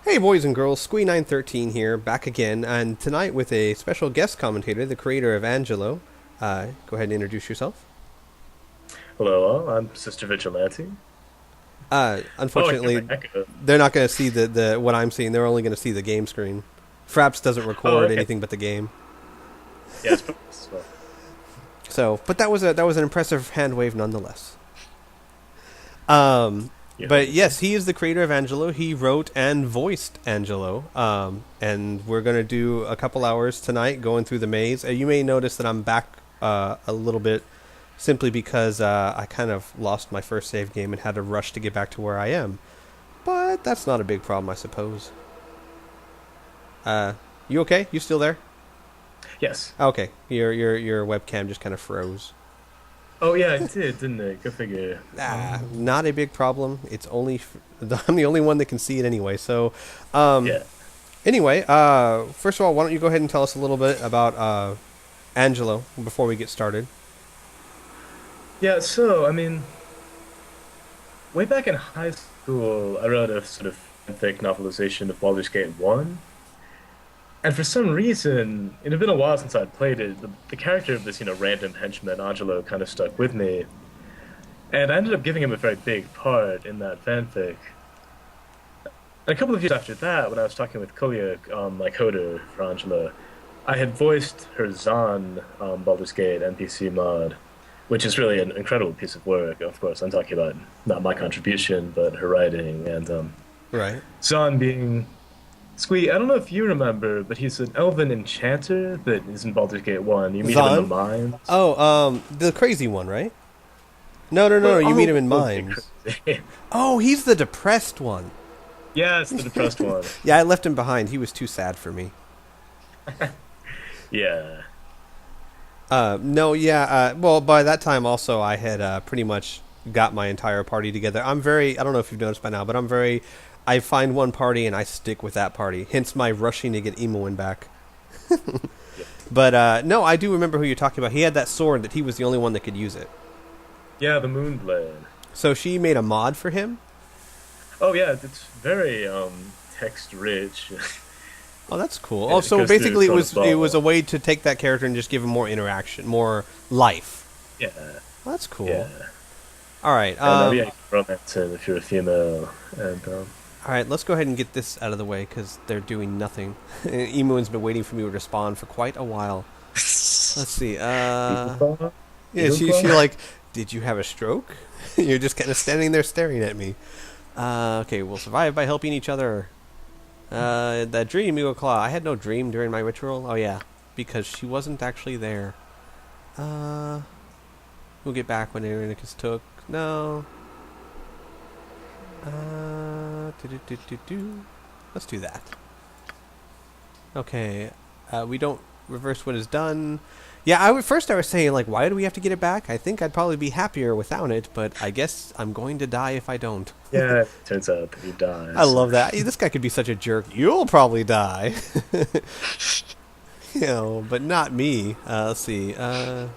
Hey boys and girls, Squee913 here, back again, and tonight with a special guest commentator, the creator of Angelo. Go ahead and introduce yourself. Hello, all. I'm Sister Vigilante. Oh, I hear my Unfortunately, echo. they're not going to see the what I'm seeing. They're only going to see the game screen. Fraps doesn't Oh, record okay. anything but the game. Yeah, it's as well. So, but that was an impressive hand wave nonetheless. Um, Yeah, but okay. yes, he is the creator of Angelo. He wrote and voiced Angelo. And we're going to do a couple hours tonight going through the maze. You may notice that I'm back a little bit simply because I kind of lost my first save game and had to rush to get back to where I am. But that's not a big problem, I suppose. Uh, you okay? You still there? Yes. Okay, your webcam just kind of froze. Oh, yeah, I did, didn't it? Go figure. Not a big problem. It's only I'm the only one that can see it anyway. So, um, Yeah. anyway, first of all, why don't you go ahead and tell us a little bit about Angelo before we get started? Yeah, so, way back in high school, I wrote a sort of fanfic novelization of Baldur's Gate 1. And for some reason, it had been a while since I'd played it. The character of this, random henchman, Angelo, kind of stuck with me. And I ended up giving him a very big part in that fanfic. And a couple of years after that, when I was talking with Kolya, my coder for Angela, I had voiced her Zahn Baldur's Gate NPC mod, which is really an incredible piece of work. Of course, I'm talking about not my contribution, but her writing. And Right. Zahn being Squee, I don't know if you remember, but he's an elven enchanter that is in Baldur's Gate 1. You meet him in the Zahn? mines. Oh, the crazy one, right? No, no, no, no. Well, You meet him all in of them mines. crazy. Oh, he's the depressed one. Yes, the depressed one. Yeah, I left him behind. He was too sad for me. Yeah. No, yeah. Well, by that time, also, I had pretty much got my entire party together. I don't know if you've noticed by now, but I find one party and I stick with that party. Hence my rushing to get Emoin back. Yeah. But no, I do remember who you're talking about. He had that sword that he was the only one that could use it. Yeah, the Moonblade. So she made a mod for him. Oh yeah, it's very text rich. Oh, that's cool. Oh, It so goes through basically, it Throne of was a Ball. way to take that character and just give him more interaction, more life. Yeah, Well, that's cool. yeah. All right. And yeah, you can romance him if you're a female. And All right, let's go ahead and get this out of the way because they're doing nothing. Emuin's been waiting for me to respond for quite a while. Let's see. Eagle Yeah, she Claw? like, did you have a stroke? You're just kind of standing there staring at me. Okay, we'll survive by helping each other. That dream, Eagle Claw. I had no dream during my ritual. Oh yeah, because she wasn't actually there. Uh, we'll get back when Irenicus took. No. Do. Let's do that. Okay. We don't reverse what is done. Yeah, first I was saying, like, why do we have to get it back? I think I'd probably be happier without it, but I guess I'm going to die if I don't. Yeah, it turns out that he I dies. love that. This guy could be such a jerk. You'll probably die. But not me. Let's see. I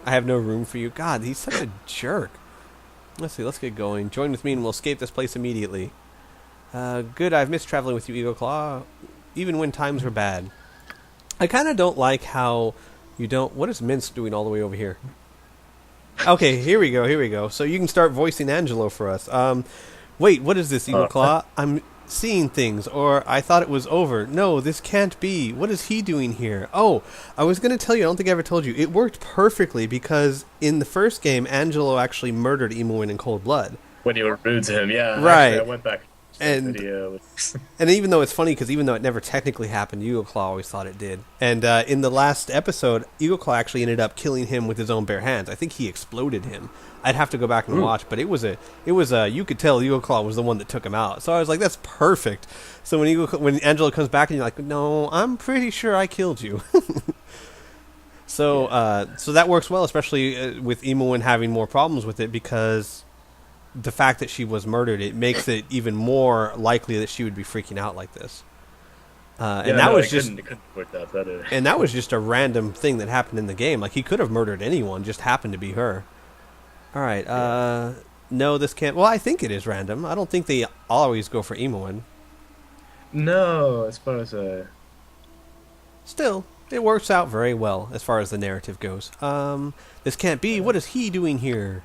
have no room for you. God, he's such a jerk. Let's see, let's get going. Join with me and we'll escape this place immediately. Good, I've missed traveling with you, Eagle Claw, even when times were bad. I kind of don't like how you don't... What is Minsk doing all the way over here? Okay, here we go. So you can start voicing Angelo for us. Wait, what is this, Eagle Uh, Claw? I'm seeing things, or I thought it was over. No, this can't be. What is he doing here? Oh, I was going to tell you, I don't think I ever told you. It worked perfectly because in the first game, Angelo actually murdered Emuin in cold blood. when you were rude to him, yeah. Actually, I Right. went back to that And video. And even though it's funny, because even though it never technically happened, Eagle Claw always thought it did. And in the last episode, Eagle Claw actually ended up killing him with his own bare hands. I think he exploded him. I'd have to go back and Ooh. watch, but it was you could tell Eagle Claw was the one that took him out. So I was like, that's perfect. So when Angelo comes back and you're like, no, I'm pretty sure I killed you. So so that works well, especially with Emuin having more problems with it because the fact that she was murdered, it makes it even more likely that she would be freaking out like this. Yeah, And that no, was just it couldn't work out better. and that was just a random thing that happened in the game. Like he could have murdered anyone, just happened to be her. All right. Yeah. No, this can't. Well, I think it is random. I don't think they always go for Emuin. No, as far as Still, it works out very well as far as the narrative goes. This can't be. What is he doing here?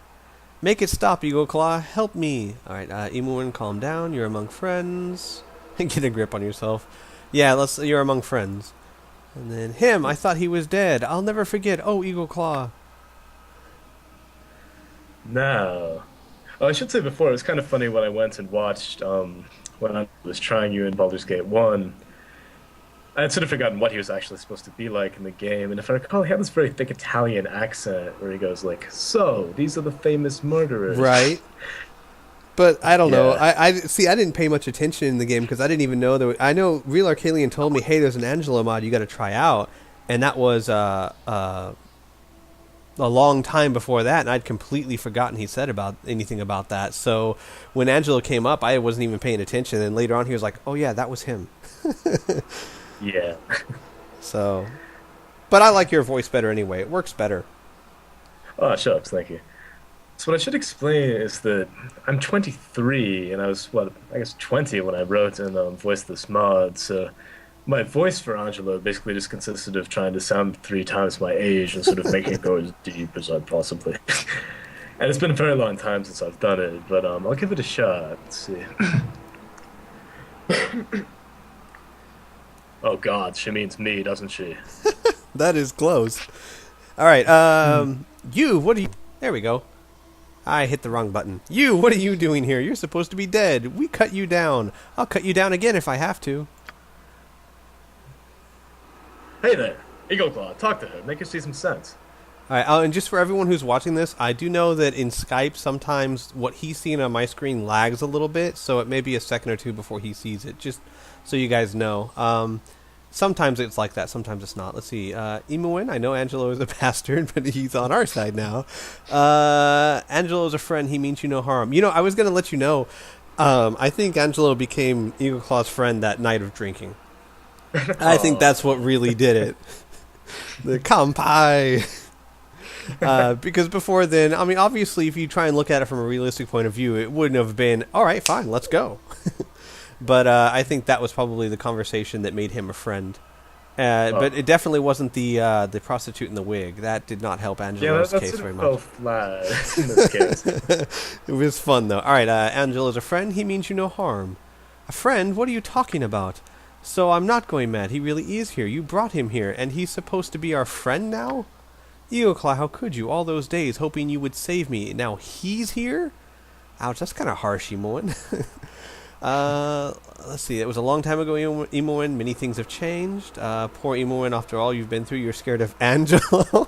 Make it stop, Eagle Claw. Help me. Alright, Emuin, calm down. You're among friends. Get a grip on yourself. Yeah, you're among friends. And then him, I thought he was dead. I'll never forget. Oh, Eagle Claw. no. Oh, I should say before, it was kind of funny when I went and watched when I was trying you in Baldur's Gate 1. I had sort of forgotten what he was actually supposed to be like in the game, and if I recall, he had this very thick Italian accent where he goes like, "So, these are the famous murderers." Right. But I don't know. Yeah. I see. I didn't pay much attention in the game because I didn't even know there. I know Real Arcalian told me, "Hey, there's an Angelo mod you got to try out," and that was a long time before that, and I'd completely forgotten he said about anything about that. So when Angelo came up, I wasn't even paying attention. And later on, he was like, "Oh yeah, that was him." Yeah. So, but I like your voice better anyway. It works better. Oh, shucks, thank you. So what I should explain is that I'm 23, and I was, what, I guess 20 when I wrote and voiced this mod, so my voice for Angelo basically just consisted of trying to sound 3 times my age and sort of making it go as deep as I possibly. And it's been a very long time since I've done it, but I'll give it a shot. Let's see. Oh God, she means me, doesn't she? That is close. All right. You. What are you? There we go. I hit the wrong button. You. What are you doing here? You're supposed to be dead. We cut you down. I'll cut you down again if I have to. Hey there, Eagle Claw, talk to her, make her see some sense. All right. And just for everyone who's watching this, I do know that in Skype sometimes what he's seeing on my screen lags a little bit, so it may be a second or two before he sees it. Just so you guys know. Sometimes it's like that. Sometimes it's not. Let's see. Emuin, I know Angelo is a bastard, but he's on our side now. Angelo is a friend. He means you no harm. You know, I was going to let you know. I think Angelo became Eagle Claw's friend that night of drinking. I think that's what really did it. The kampai. Because before then, I mean, obviously, if you try and look at it from a realistic point of view, it wouldn't have been, all right, fine, let's go. But I think that was probably the conversation that made him a friend. But it definitely wasn't the prostitute in the wig. That did not help Angelo's that case sort very of much. fell flat in this case. It was fun, though. All right, Angelo's a friend. He means you no harm. A friend? What are you talking about? So I'm not going mad. He really is here. You brought him here, and he's supposed to be our friend now? Eocla, how could you? All those days hoping you would save me. Now he's here? Ouch, that's kind of harsh, Emoin. Let's see. It was a long time ago, Emoin. Many things have changed. Poor Emoin, after all you've been through, you're scared of Angelo.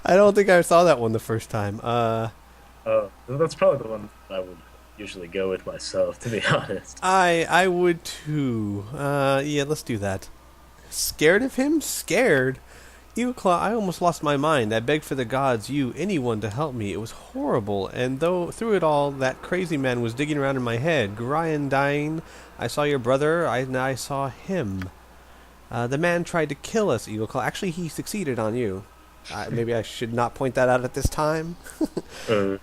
I don't think I saw that one the first time. That's probably the one I would usually go with myself, to be honest. I would too. Yeah, let's do that. Scared of him? Scared? Eocla, I almost lost my mind. I begged for the gods, you, anyone to help me. It was horrible, and though through it all, that crazy man was digging around in my head. Gorion dying, I saw your brother, I saw him. The man tried to kill us, Eocla. Actually, he succeeded on you. Maybe I should not point that out at this time. Too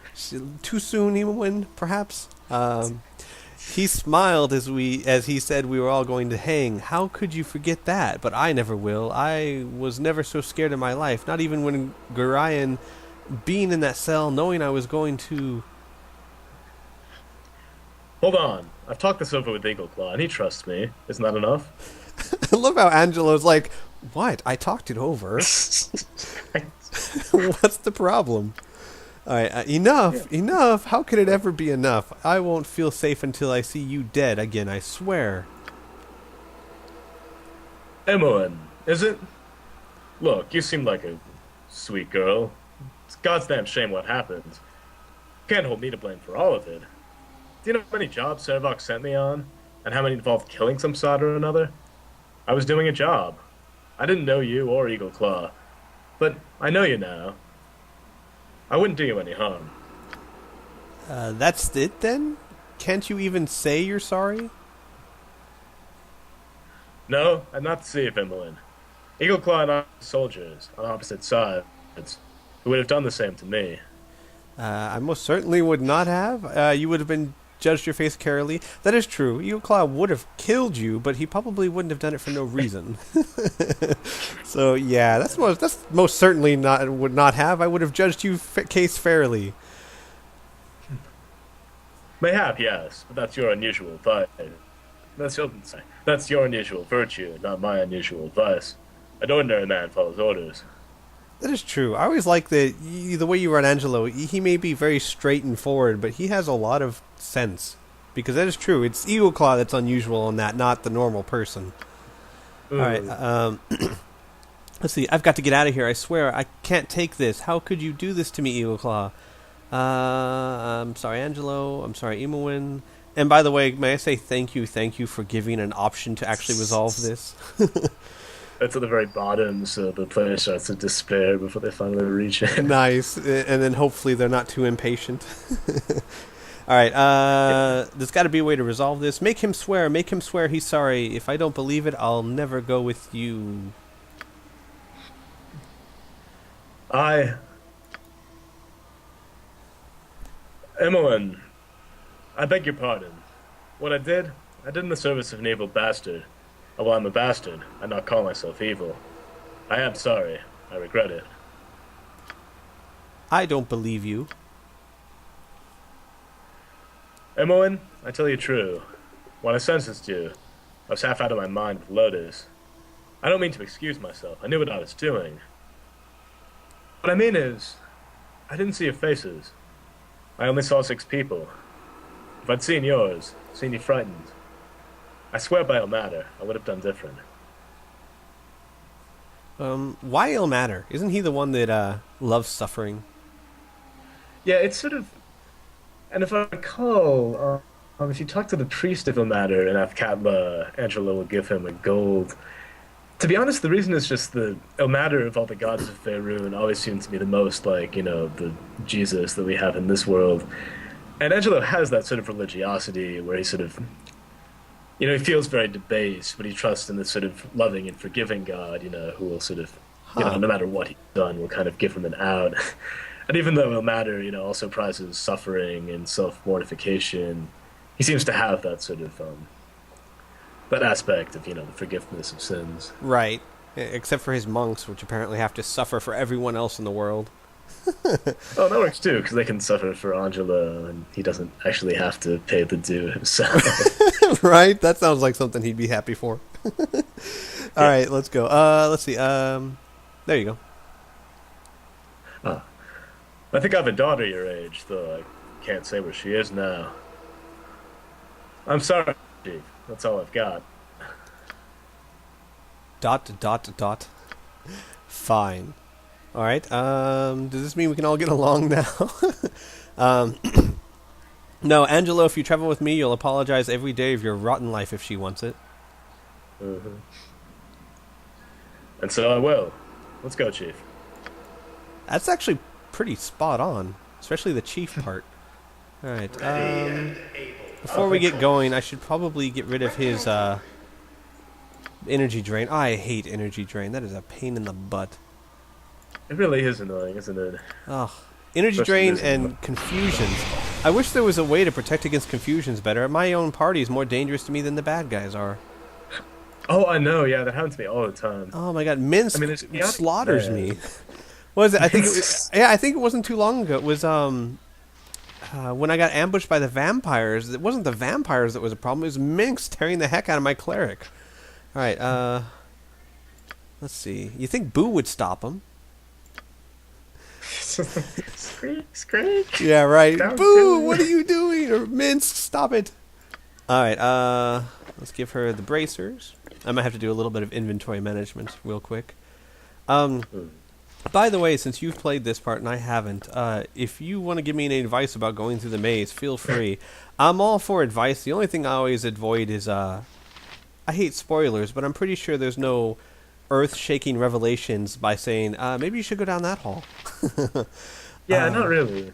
soon, Eowyn, perhaps? He smiled as he said we were all going to hang. How could you forget that? But I never will. I was never so scared in my life. Not even when Gorion, being in that cell, knowing I was going to... Hold on. I've talked this over with Eagle Claw, and he trusts me. Isn't that enough? I love how Angelo's like, what? I talked it over. What's the problem? All right, enough. How could it ever be enough? I won't feel safe until I see you dead again, I swear. Emmeline, is it? Look, you seem like a sweet girl. It's a goddamn shame what happened. You can't hold me to blame for all of it. Do you know how many jobs Servok sent me on? And how many involved killing some sod or another? I was doing a job. I didn't know you or Eagle Claw. But I know you now. I wouldn't do you any harm. That's it then? Can't you even say you're sorry? No, I'm not deceived, Emmeline. Eagle Claw and I are soldiers on opposite sides who would have done the same to me. I most certainly would not have. You would have been judged your face carefully. That is true. Eagle Claw would have killed you, but he probably wouldn't have done it for no reason. So yeah, that's most certainly not would not have. I would have judged you case fairly. Mayhap, yes, but that's your unusual advice. That's your unusual virtue, not my unusual advice. An ordinary man follows orders. That is true. I always like the way you run Angelo. He may be very straight and forward, but he has a lot of sense. Because that is true. It's Eagle Claw that's unusual on that, not the normal person. All right. Let's see. I've got to get out of here. I swear, I can't take this. How could you do this to me, Eagle Claw? I'm sorry, Angelo. I'm sorry, Imowin. And by the way, may I say thank you for giving an option to actually resolve this? That's at the very bottom, so the player starts to despair before they finally reach it. Nice. And then hopefully they're not too impatient. All right. There's got to be a way to resolve this. Make him swear. Make him swear he's sorry. If I don't believe it, I'll never go with you. Emmeline, I beg your pardon. What I did in the service of an evil bastard. Although I'm a bastard, I not call myself evil. I am sorry. I regret it. I don't believe you. Emmeline, I tell you true. When I sentenced you, I was half out of my mind with Lotus. I don't mean to excuse myself. I knew what I was doing. What I mean is, I didn't see your faces. I only saw 6 people. If I'd seen yours, seen you frightened, I swear by Ilmater, I would have done different. Why Ilmater? Isn't he the one that loves suffering? Yeah, it's sort of... And if I recall, if you talk to the priest of Ilmater in Afkatla, Angelo will give him a gold. To be honest, the reason is just the Ilmater of all the gods of Faerun always seems to be the most like, the Jesus that we have in this world. And Angelo has that sort of religiosity where he sort of... he feels very debased, but he trusts in this sort of loving and forgiving God, who will sort of, no matter what he's done, will kind of give him an out. And even though Ilmater, also prizes suffering and self-mortification, he seems to have that sort of, that aspect of, the forgiveness of sins. Right. Except for his monks, which apparently have to suffer for everyone else in the world. Oh, that works too, because they can suffer for Angelo, and he doesn't actually have to pay the due himself. Right? That sounds like something he'd be happy for. All right, let's go. Let's see. There you go. I think I have a daughter your age, though I can't say where she is now. I'm sorry, Chief. That's all I've got. ... Fine. All right. Does this mean we can all get along now? No, Angelo, if you travel with me, you'll apologize every day of your rotten life if she wants it. Mm-hmm. And so I will. Let's go, Chief. That's actually pretty spot on, especially the chief part. All right. Before we get going, I should probably get rid of his energy drain. Oh, I hate energy drain. That is a pain in the butt. It really is annoying, isn't it? Oh, energy drain and confusions. I wish there was a way to protect against confusions better. My own party is more dangerous to me than the bad guys are. Oh, I know. Yeah, that happens to me all the time. Oh my God, Minsk slaughters me. What was it? I think it wasn't too long ago. It was when I got ambushed by the vampires. It wasn't the vampires that was a problem. It was Minsk tearing the heck out of my cleric. All right. Let's see. You think Boo would stop him? Screech. Yeah, right. Boo! What are you doing? Or Minsk, stop it! All right. Let's give her the bracers. I might have to do a little bit of inventory management real quick. By the way, since you've played this part and I haven't, if you want to give me any advice about going through the maze, feel free. I'm all for advice. The only thing I always avoid is, I hate spoilers, but I'm pretty sure there's no earth-shaking revelations by saying, maybe you should go down that hall. Yeah, not really.